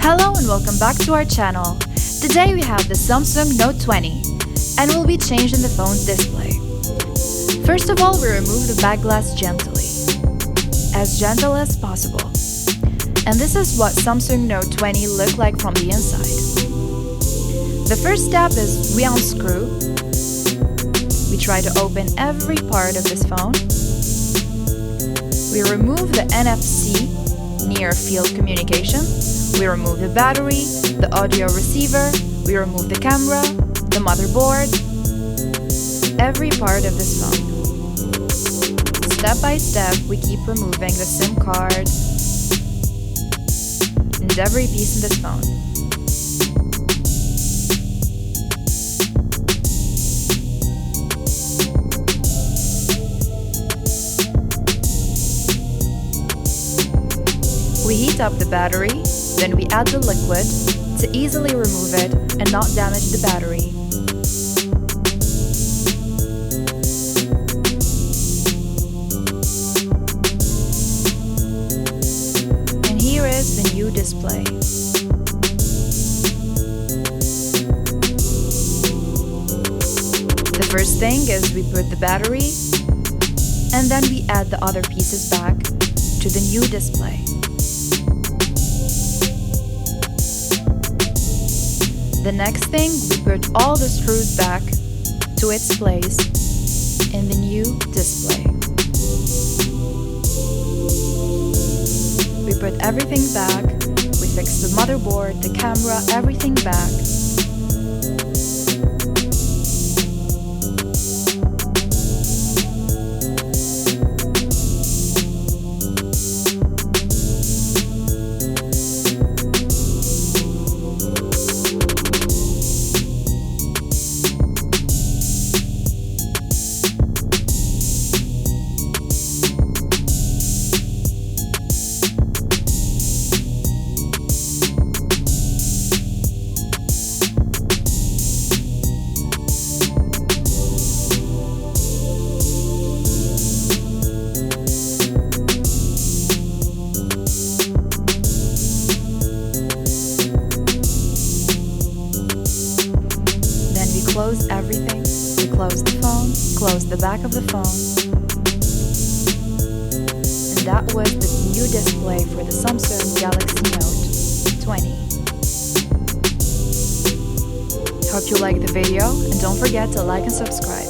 Hello and welcome back to our channel. Today we have the Samsung Note 20 and we'll be changing the phone's display. First of all, we remove the back glass gently, as gentle as possible. And this is what Samsung Note 20 look like from the inside. The first step is we unscrew. We try to open every part of this phone. We remove the NFC, near field communication. We remove the battery, the audio receiver, we remove the camera, the motherboard, every part of this phone. Step by step, we keep removing the SIM card and every piece in this phone. We heat up the battery, then we add the liquid to easily remove it and not damage the battery. And here is the new display. The first thing is we put the battery and then we add the other pieces back to the new display. The next thing, we put all the screws back to its place in the new display. We put everything back, we fix the motherboard, the camera, everything back. Close everything. We close the phone, close the back of the phone. And that was the new display for the Samsung Galaxy Note 20. Hope you liked the video and don't forget to like and subscribe.